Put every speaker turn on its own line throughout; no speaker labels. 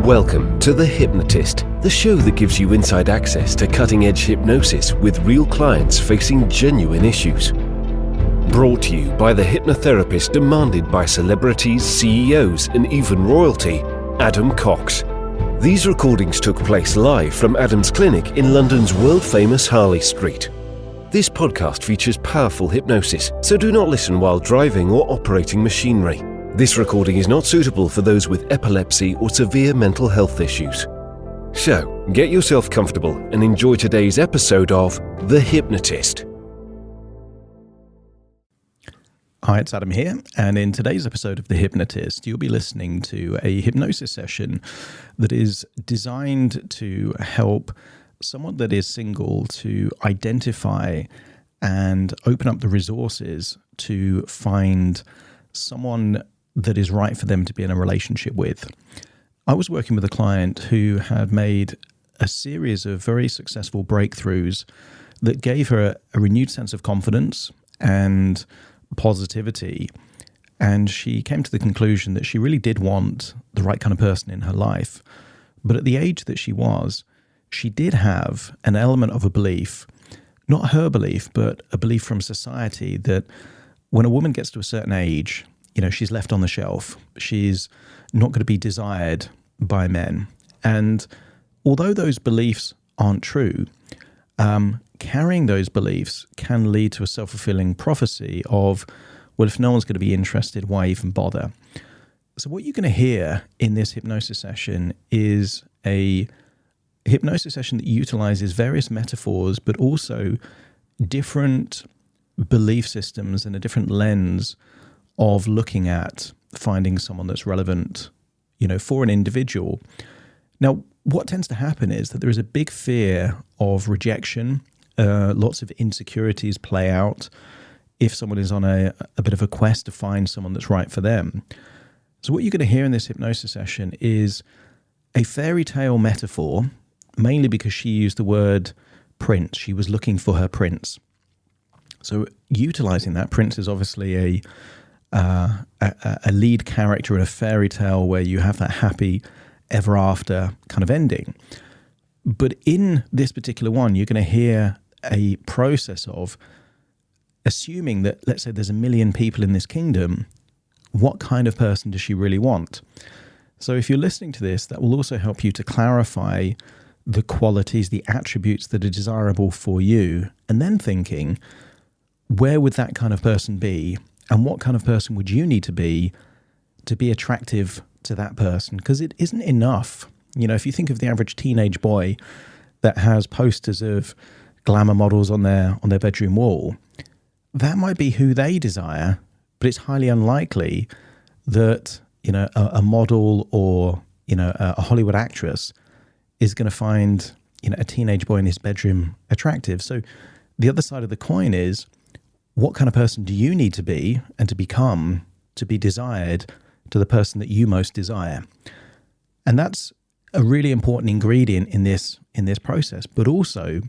Welcome to The Hypnotist, the show that gives you inside access to cutting-edge hypnosis with real clients facing genuine issues. Brought to you by the hypnotherapist demanded by celebrities, CEOs, and even royalty, Adam Cox. These recordings took place live from Adam's clinic in London's world-famous Harley Street. This podcast features powerful hypnosis, so do not listen while driving or operating machinery. This recording is not suitable for those with epilepsy or severe mental health issues. So, get yourself comfortable and enjoy today's episode of The Hypnotist.
Hi, it's Adam here, and in today's episode of The Hypnotist, you'll be listening to a hypnosis session that is designed to help someone that is single to identify and open up the resources to find someone that is right for them to be in a relationship with. I was working with a client who had made a series of very successful breakthroughs that gave her a renewed sense of confidence and positivity. And she came to the conclusion that she really did want the right kind of person in her life. But at the age that she did have an element of a belief, not her belief, but a belief from society that when a woman gets to a certain age, she's left on the shelf. She's not going to be desired by men. And although those beliefs aren't true, carrying those beliefs can lead to a self-fulfilling prophecy of, well, if no one's going to be interested, why even bother? So what you're going to hear in this hypnosis session is a hypnosis session that utilizes various metaphors, but also different belief systems and a different lens of looking at finding someone that's relevant, for an individual. Now, what tends to happen is that there is a big fear of rejection. Lots of insecurities play out if someone is on a bit of a quest to find someone that's right for them. So what you're going to hear in this hypnosis session is a fairy tale metaphor, mainly because she used the word prince. She was looking for her prince. So utilizing that, prince is obviously a lead character in a fairy tale where you have that happy ever after kind of ending. But in this particular one, you're going to hear a process of assuming that, let's say there's 1 million people in this kingdom, what kind of person does she really want? So if you're listening to this, that will also help you to clarify the qualities, the attributes that are desirable for you, and then thinking, where would that kind of person be? And what kind of person would you need to be attractive to that person? Because it isn't enough. If you think of the average teenage boy that has posters of glamour models on their bedroom wall, that might be who they desire, but it's highly unlikely that, a model or, a Hollywood actress is going to find, a teenage boy in his bedroom attractive. So the other side of the coin is, what kind of person do you need to be and to become to be desired to the person that you most desire? And that's a really important ingredient in this process, but also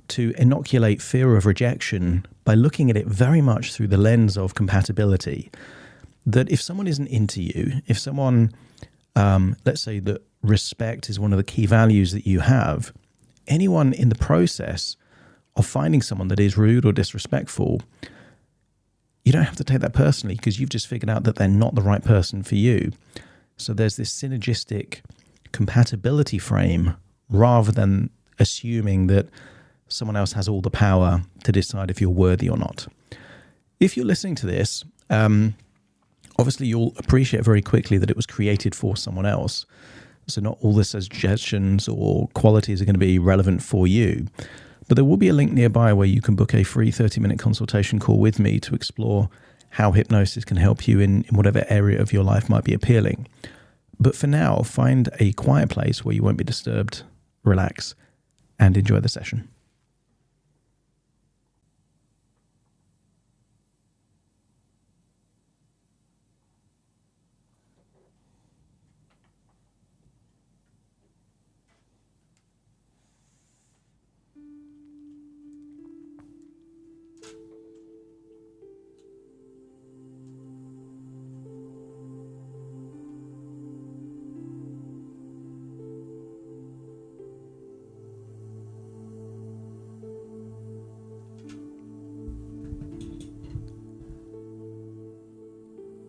to inoculate fear of rejection by looking at it very much through the lens of compatibility. That if someone isn't into you, if someone, let's say that respect is one of the key values that you have, anyone in the process of finding someone that is rude or disrespectful, you don't have to take that personally because you've just figured out that they're not the right person for you. So there's this synergistic compatibility frame rather than assuming that someone else has all the power to decide if you're worthy or not. If you're listening to this, obviously you'll appreciate very quickly that it was created for someone else. So not all the suggestions or qualities are going to be relevant for you. But there will be a link nearby where you can book a free 30-minute consultation call with me to explore how hypnosis can help you in whatever area of your life might be appealing. But for now, find a quiet place where you won't be disturbed, relax, and enjoy the session.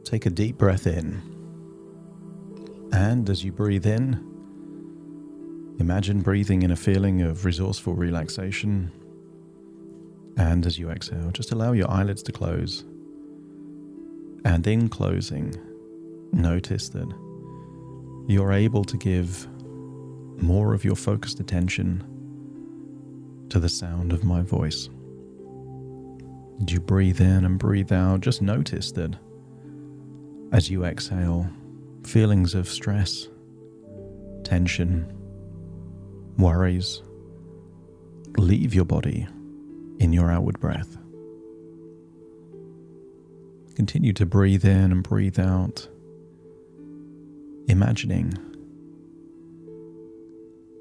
Take a deep breath in. And as you breathe in, imagine breathing in a feeling of resourceful relaxation. And as you exhale, just allow your eyelids to close. And in closing, notice that you're able to give more of your focused attention to the sound of my voice. As you breathe in and breathe out, just notice that as you exhale, feelings of stress, tension, worries leave your body in your outward breath. Continue to breathe in and breathe out, imagining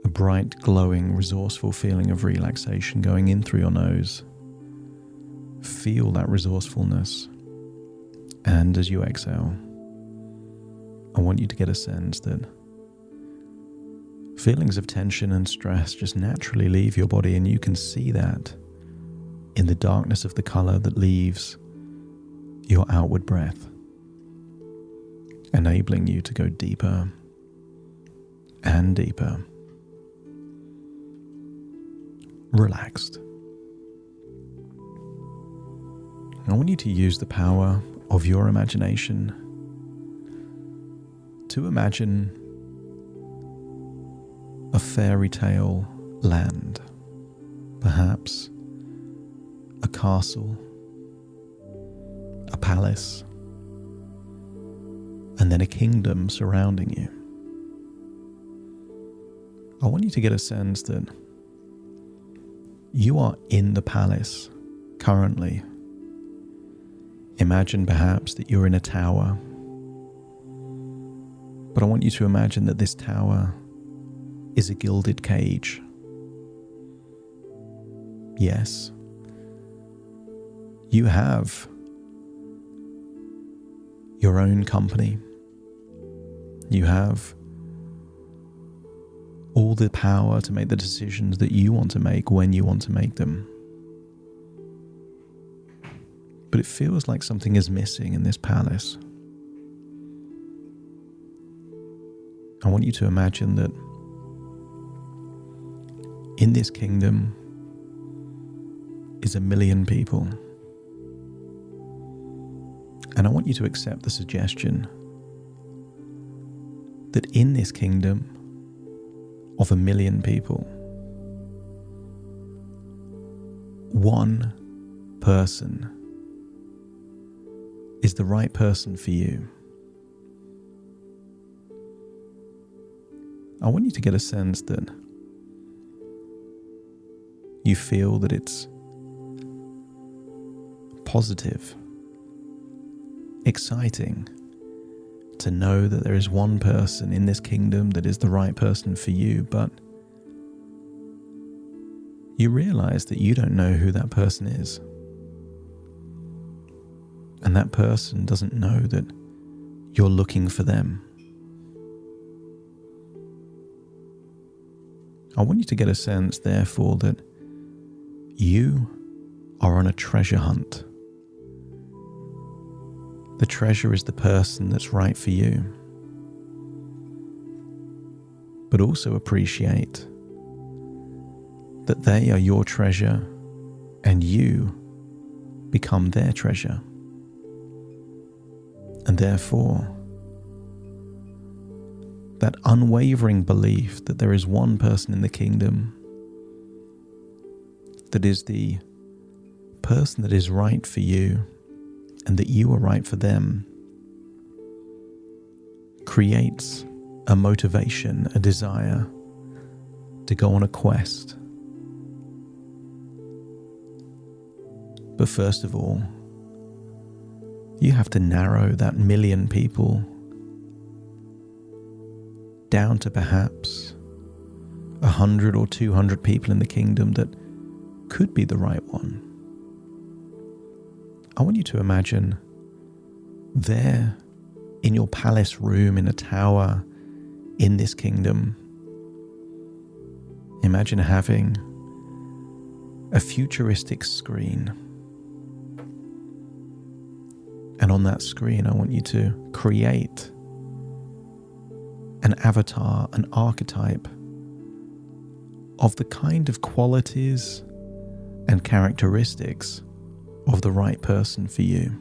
a bright, glowing, resourceful feeling of relaxation going in through your nose. Feel that resourcefulness. And as you exhale, I want you to get a sense that feelings of tension and stress just naturally leave your body, and you can see that in the darkness of the color that leaves your outward breath, enabling you to go deeper and deeper, relaxed. I want you to use the power of your imagination to imagine a fairy tale land, perhaps a castle, a palace, and then a kingdom surrounding you. I want you to get a sense that you are in the palace currently. Imagine perhaps that you're in a tower, but I want you to imagine that this tower is a gilded cage. Yes, you have your own company. You have all the power to make the decisions that you want to make when you want to make them. But it feels like something is missing in this palace. I want you to imagine that in this kingdom is 1 million people. And I want you to accept the suggestion that in this kingdom of 1 million people, one person is the right person for you. I want you to get a sense that you feel that it's positive, exciting to know that there is one person in this kingdom that is the right person for you, but you realize that you don't know who that person is. And that person doesn't know that you're looking for them. I want you to get a sense, therefore, that you are on a treasure hunt. The treasure is the person that's right for you. But also appreciate that they are your treasure and you become their treasure. And therefore, that unwavering belief that there is one person in the kingdom that is the person that is right for you and that you are right for them creates a motivation, a desire to go on a quest. But first of all, you have to narrow that 1 million people down to perhaps 100 or 200 people in the kingdom that could be the right one. I want you to imagine there in your palace room in a tower in this kingdom. Imagine having a futuristic screen, And on that screen, I want you to create an avatar, an archetype of the kind of qualities and characteristics of the right person for you.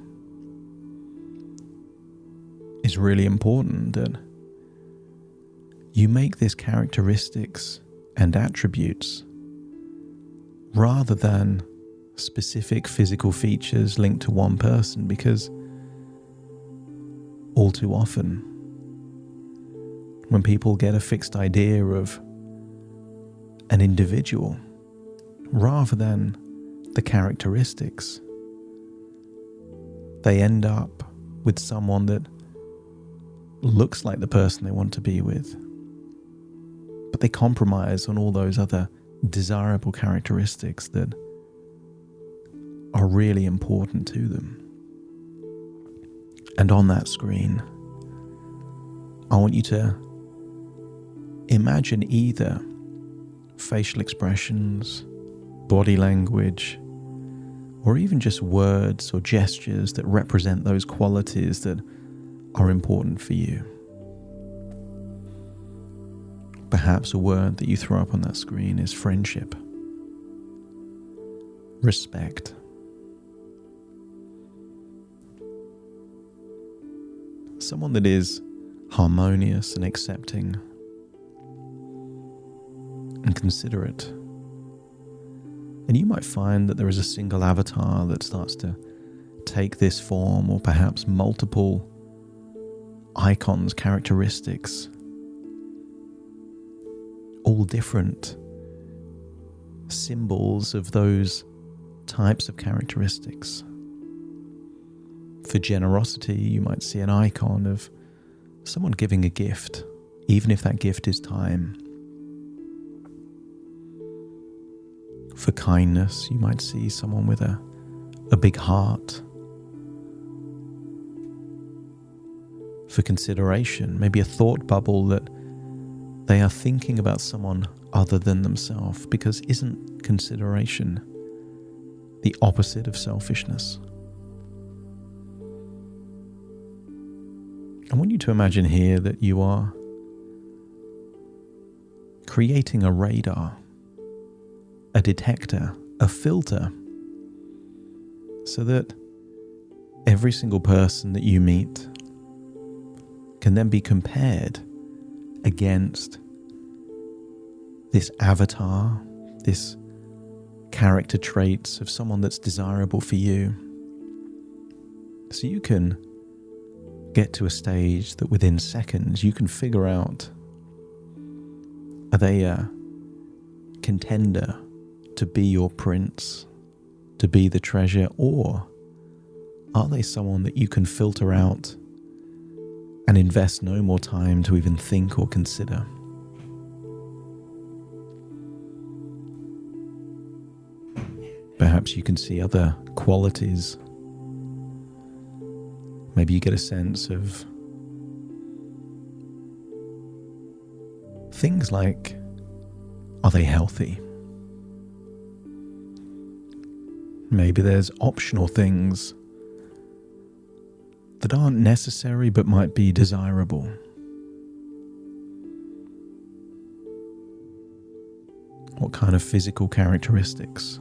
It's really important that you make these characteristics and attributes rather than specific physical features linked to one person, because all too often, when people get a fixed idea of an individual rather than the characteristics, they end up with someone that looks like the person they want to be with, but they compromise on all those other desirable characteristics that are really important to them. And on that screen, I want you to imagine either facial expressions, body language, or even just words or gestures that represent those qualities that are important for you. Perhaps a word that you throw up on that screen is friendship, respect, someone that is harmonious and accepting and considerate. And you might find that there is a single avatar that starts to take this form, or perhaps multiple icons, characteristics, all different symbols of those types of characteristics. For generosity, you might see an icon of someone giving a gift, even if that gift is time. For kindness, you might see someone with a big heart. For consideration, maybe a thought bubble that they are thinking about someone other than themselves, because isn't consideration the opposite of selfishness? I want you to imagine here that you are creating a radar, a detector, a filter, so that every single person that you meet can then be compared against this avatar, this character traits of someone that's desirable for you. So you can get to a stage that within seconds you can figure out, are they a contender to be your prince, to be the treasure, or are they someone that you can filter out and invest no more time to even think or consider? Perhaps you can see other qualities. Maybe you get a sense of things like, are they healthy? Maybe there's optional things that aren't necessary but might be desirable. What kind of physical characteristics?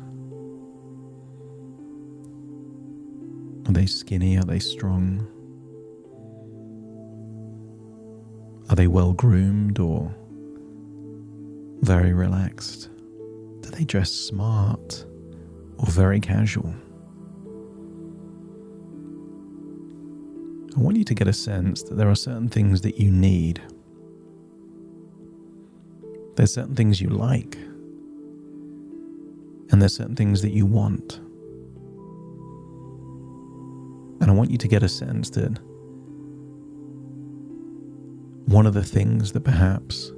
Are they skinny? Are they strong? Are they well groomed or very relaxed? Do they dress smart or very casual? I want you to get a sense that there are certain things that you need. There's certain things you like. And there's certain things that you want. And I want you to get a sense that one of the things that perhaps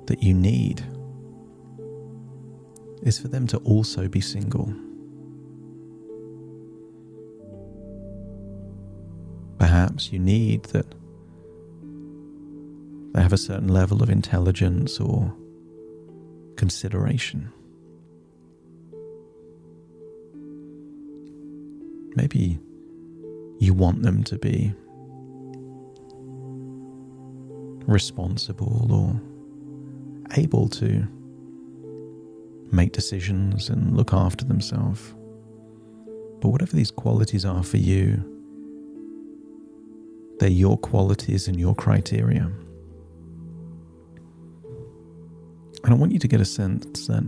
that you need is for them to also be single. Perhaps you need that they have a certain level of intelligence or consideration. Maybe you want them to be responsible or able to make decisions and look after themselves. But whatever these qualities are for you, they're your qualities and your criteria. And I want you to get a sense that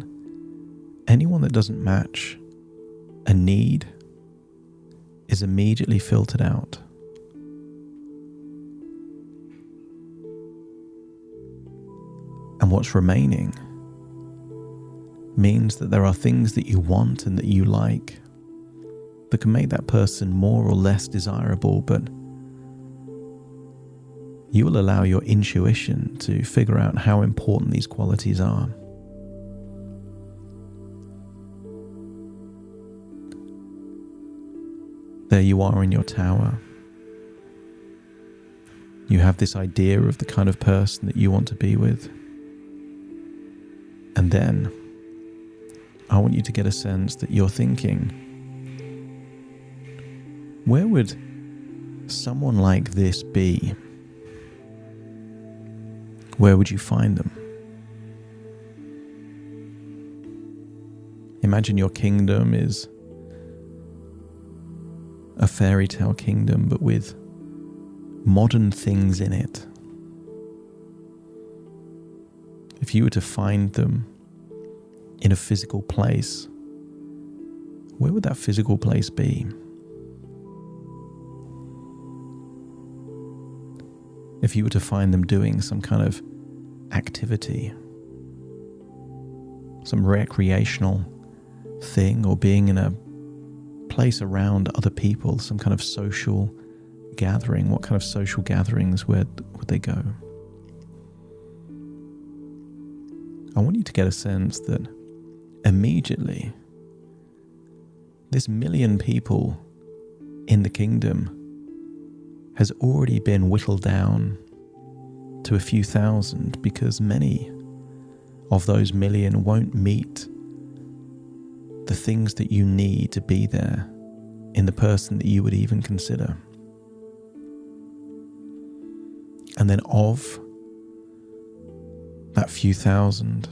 anyone that doesn't match a need is immediately filtered out. And what's remaining means that there are things that you want and that you like that can make that person more or less desirable, but you will allow your intuition to figure out how important these qualities are. There you are in your tower. You have this idea of the kind of person that you want to be with. And then I want you to get a sense that you're thinking, where would someone like this be? Where would you find them? Imagine your kingdom is a fairy tale kingdom, but with modern things in it. If you were to find them in a physical place, where would that physical place be? If you were to find them doing some kind of activity, some recreational thing, or being in a place around other people, some kind of social gathering, what kind of social gatherings would they go? I want you to get a sense that immediately this 1 million people in the kingdom has already been whittled down to a few thousand, because many of those 1 million won't meet the things that you need to be there in the person that you would even consider. And then of that few thousand,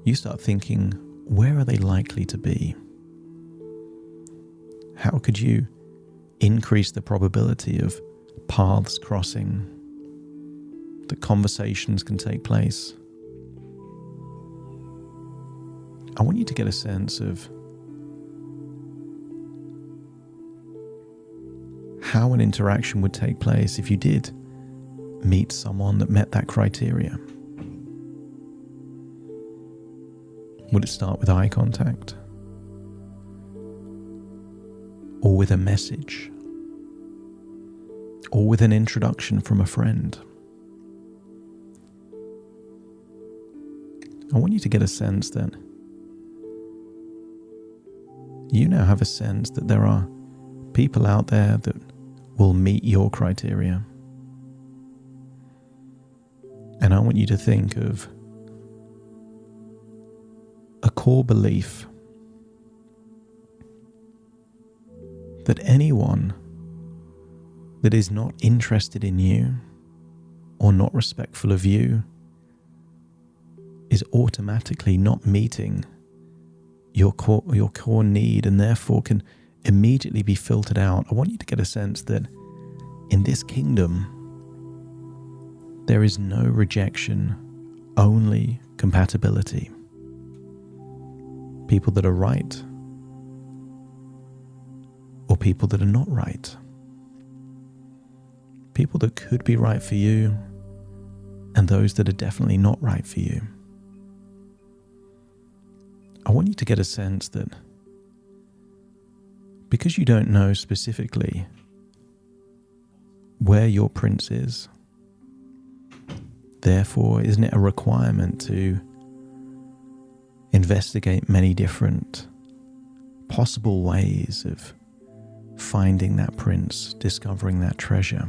you start thinking, where are they likely to be? How could you increase the probability of paths crossing, that conversations can take place? I want you to get a sense of how an interaction would take place if you did meet someone that met that criteria. Would it start with eye contact? Or with a message? Or with an introduction from a friend? I want you to get a sense that you now have a sense that there are people out there that will meet your criteria. And I want you to think of a core belief that anyone that is not interested in you or not respectful of you is automatically not meeting your core need, and therefore can immediately be filtered out. I want you to get a sense that in this kingdom there is no rejection, only compatibility. People that are right or people that are not right. People that could be right for you and those that are definitely not right for you. I want you to get a sense that because you don't know specifically where your prince is, therefore, isn't it a requirement to investigate many different possible ways of finding that prince, discovering that treasure?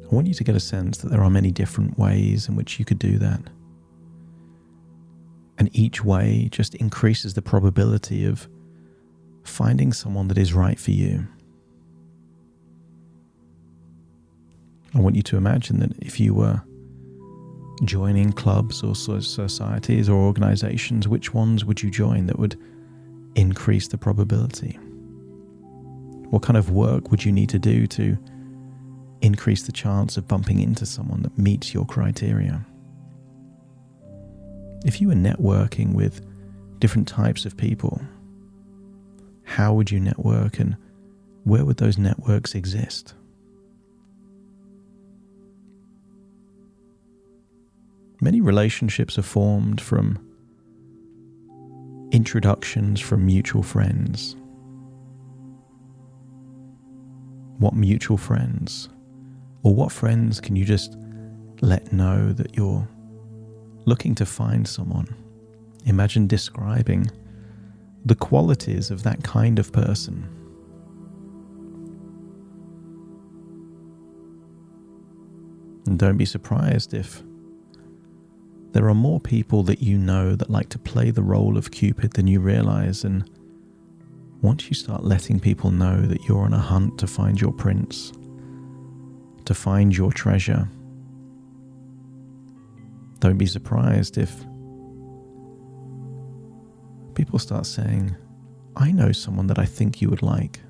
I want you to get a sense that there are many different ways in which you could do that. And each way just increases the probability of finding someone that is right for you. I want you to imagine that if you were joining clubs or societies or organizations, which ones would you join that would increase the probability? What kind of work would you need to do to increase the chance of bumping into someone that meets your criteria? If you were networking with different types of people, how would you network and where would those networks exist? Many relationships are formed from introductions from mutual friends. What mutual friends, or what friends can you just let know that you're looking to find someone? Imagine describing the qualities of that kind of person. And don't be surprised if there are more people that you know that like to play the role of Cupid than you realize. And once you start letting people know that you're on a hunt to find your prince, to find your treasure, don't be surprised if people start saying, I know someone that I think you would like.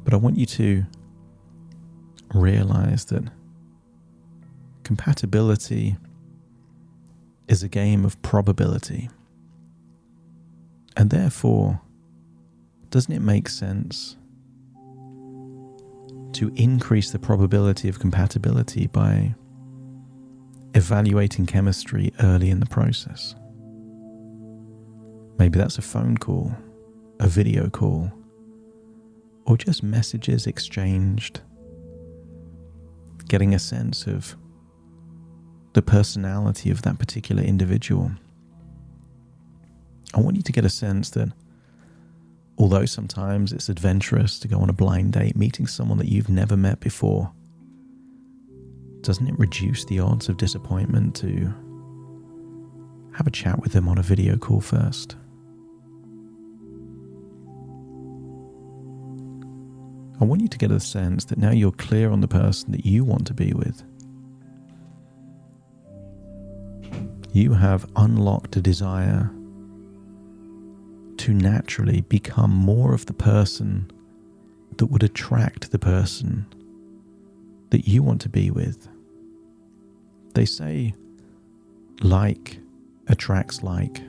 But I want you to realize that compatibility is a game of probability. And therefore, doesn't it make sense to increase the probability of compatibility by evaluating chemistry early in the process? Maybe that's a phone call, a video call, or just messages exchanged, getting a sense of the personality of that particular individual. I want you to get a sense that although sometimes it's adventurous to go on a blind date, meeting someone that you've never met before, doesn't it reduce the odds of disappointment to have a chat with them on a video call first? I want you to get a sense that now you're clear on the person that you want to be with. You have unlocked a desire to naturally become more of the person that would attract the person that you want to be with. They say like attracts like.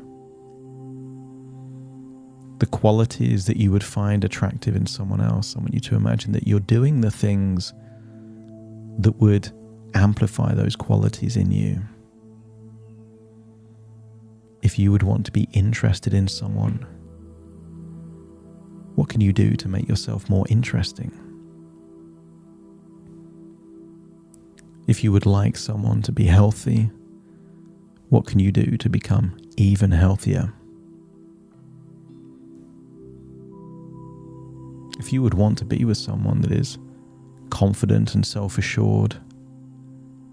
The qualities that you would find attractive in someone else, I want you to imagine that you're doing the things that would amplify those qualities in you. If you would want to be interested in someone, what can you do to make yourself more interesting? If you would like someone to be healthy, what can you do to become even healthier? If you would want to be with someone that is confident and self-assured,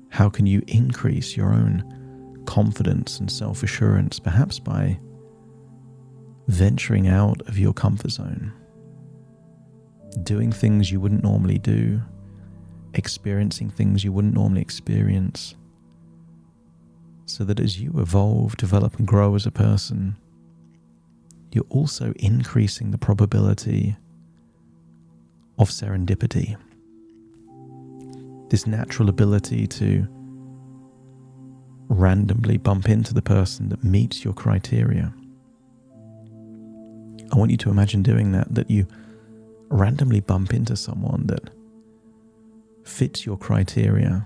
how can you increase your own confidence and self-assurance, perhaps by venturing out of your comfort zone, doing things you wouldn't normally do, experiencing things you wouldn't normally experience, so that as you evolve, develop and grow as a person, you're also increasing the probability of serendipity, this natural ability to randomly bump into the person that meets your criteria. I want you to imagine doing that you randomly bump into someone that fits your criteria.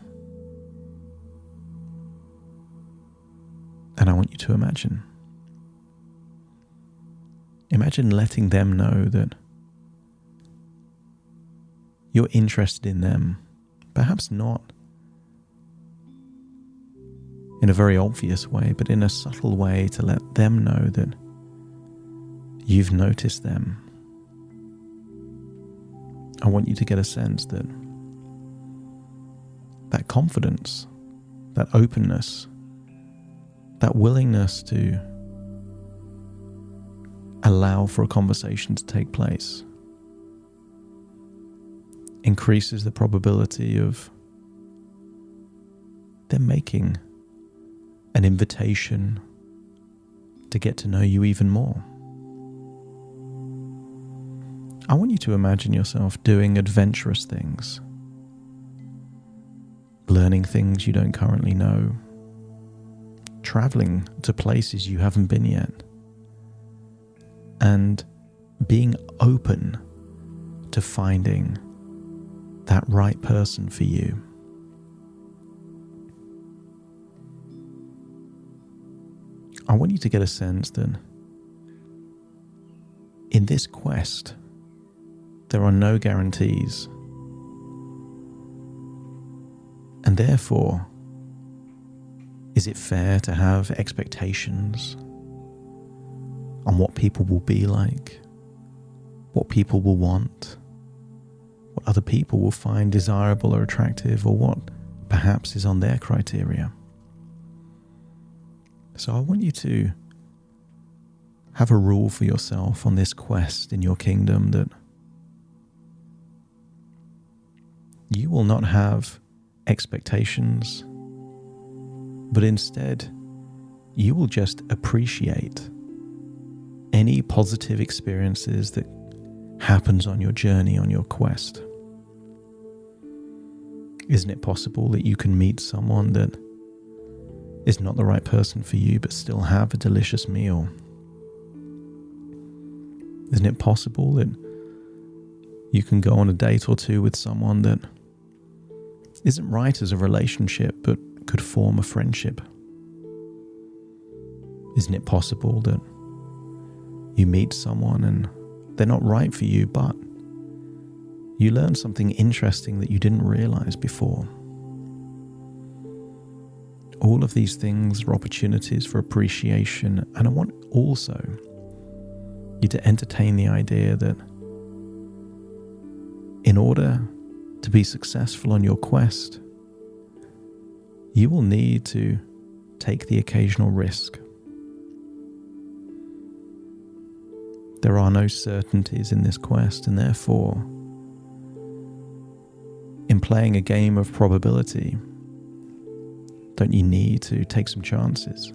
And I want you to imagine letting them know that you're interested in them, perhaps not in a very obvious way, but in a subtle way to let them know that you've noticed them. I want you to get a sense that confidence, that openness, that willingness to allow for a conversation to take place, increases the probability of them making an invitation to get to know you even more. I want you to imagine yourself doing adventurous things, learning things you don't currently know, traveling to places you haven't been yet, and being open to finding that right person for you. I want you to get a sense that in this quest, there are no guarantees. And therefore, is it fair to have expectations on what people will be like, what people will want, what other people will find desirable or attractive, or what perhaps is on their criteria? So I want you to have a rule for yourself on this quest in your kingdom, that you will not have expectations, but instead you will just appreciate any positive experiences that happens on your journey, on your quest. Isn't it possible that you can meet someone that is not the right person for you, but still have a delicious meal? Isn't it possible that you can go on a date or two with someone that isn't right as a relationship, but could form a friendship? Isn't it possible that you meet someone and they're not right for you, but you learn something interesting that you didn't realize before? All of these things are opportunities for appreciation, and I want also you to entertain the idea that in order to be successful on your quest, you will need to take the occasional risk. There are no certainties in this quest, and therefore, in playing a game of probability, don't you need to take some chances?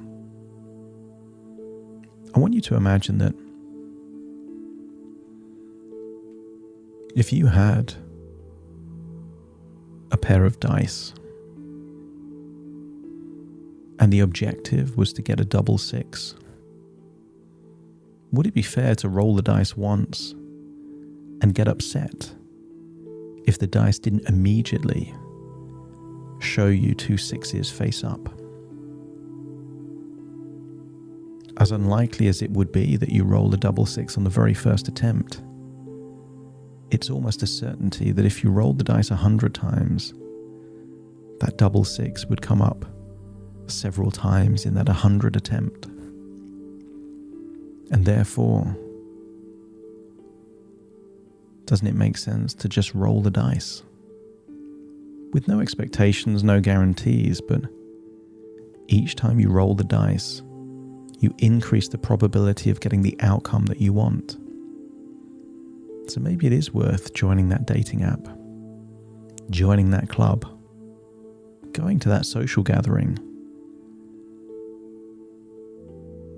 I want you to imagine that if you had a pair of dice and the objective was to get a double six, would it be fair to roll the dice once and get upset if the dice didn't immediately show you two sixes face up? As unlikely as it would be that you roll a double six on the very first attempt, it's almost a certainty that if you rolled the dice 100 times, that double six would come up several times in that 100 attempt. And therefore, doesn't it make sense to just roll the dice? With no expectations, no guarantees, but each time you roll the dice, you increase the probability of getting the outcome that you want. So maybe it is worth joining that dating app, joining that club, going to that social gathering,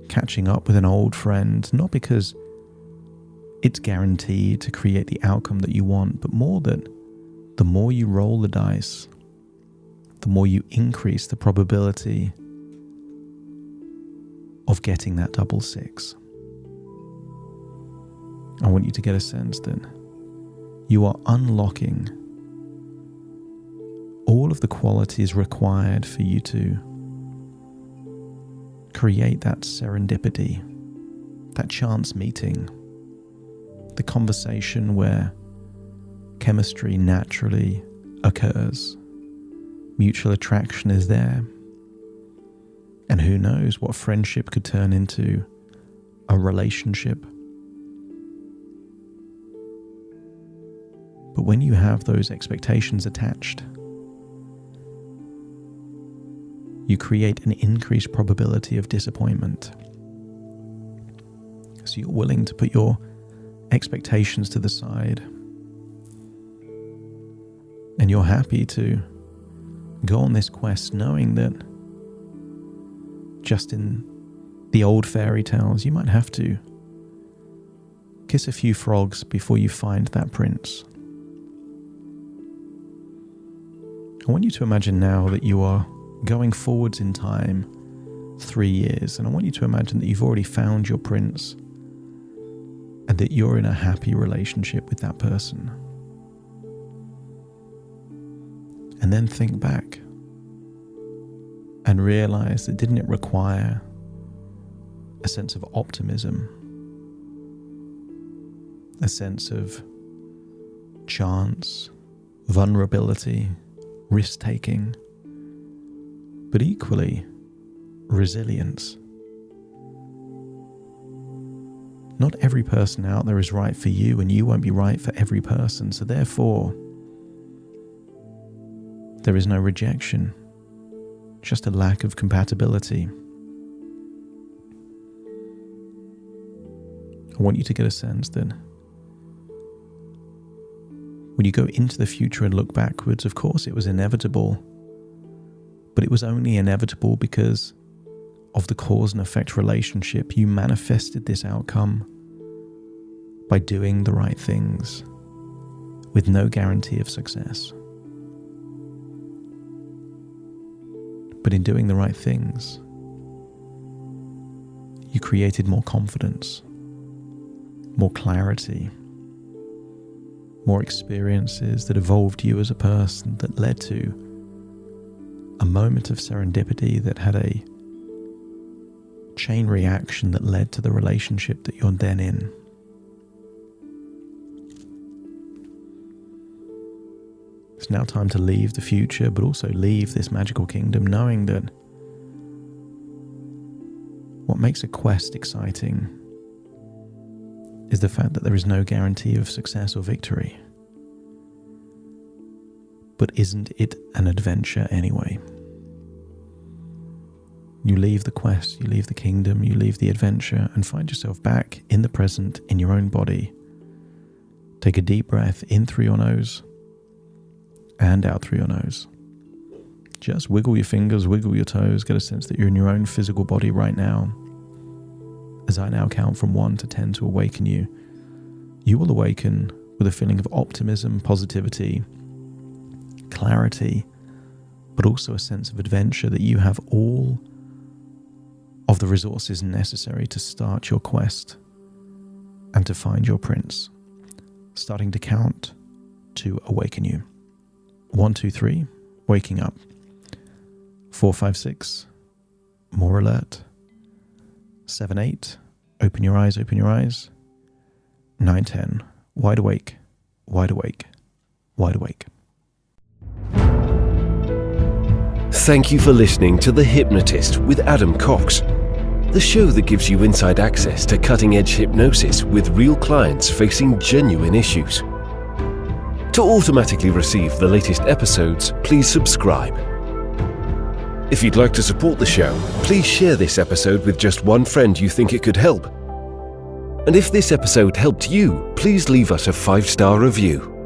catching up with an old friend, not because it's guaranteed to create the outcome that you want, but more that the more you roll the dice, the more you increase the probability of getting that double six. I want you to get a sense that you are unlocking all of the qualities required for you to create that serendipity, that chance meeting, the conversation where chemistry naturally occurs, mutual attraction is there, and who knows what friendship could turn into a relationship. But when you have those expectations attached, you create an increased probability of disappointment. So you're willing to put your expectations to the side, and you're happy to go on this quest knowing that just in the old fairy tales, you might have to kiss a few frogs before you find that prince. I want you to imagine now that you are going forwards in time 3 years, and I want you to imagine that you've already found your prince and that you're in a happy relationship with that person. And then think back and realize that didn't it require a sense of optimism, a sense of chance, vulnerability, risk-taking, but equally resilience. Not every person out there is right for you, and you won't be right for every person, so therefore there is no rejection, just a lack of compatibility. I want you to get a sense that when you go into the future and look backwards, of course it was inevitable, but it was only inevitable because of the cause and effect relationship. You manifested this outcome by doing the right things with no guarantee of success. But in doing the right things, you created more confidence, more clarity, more experiences that evolved you as a person, that led to a moment of serendipity that had a chain reaction that led to the relationship that you're then in. It's now time to leave the future, but also leave this magical kingdom, knowing that what makes a quest exciting is the fact that there is no guarantee of success or victory. But isn't it an adventure anyway? You leave the quest, you leave the kingdom, you leave the adventure, and find yourself back in the present, in your own body. Take a deep breath in through your nose and out through your nose. Just wiggle your fingers, wiggle your toes, get a sense that you're in your own physical body right now. As I now count from 1 to 10 to awaken you, you will awaken with a feeling of optimism, positivity, clarity, but also a sense of adventure, that you have all of the resources necessary to start your quest and to find your prince. Starting to count to awaken you. 1, 2, 3, waking up. 4, 5, 6, more alert. 7, 8, open your eyes, open your eyes. 9, 10, wide awake, wide awake, wide awake.
Thank you for listening to The Hypnotist with Adam Cox, the show that gives you inside access to cutting-edge hypnosis with real clients facing genuine issues. To automatically receive the latest episodes, please subscribe. If you'd like to support the show, please share this episode with just one friend you think it could help. And if this episode helped you, please leave us a 5-star review.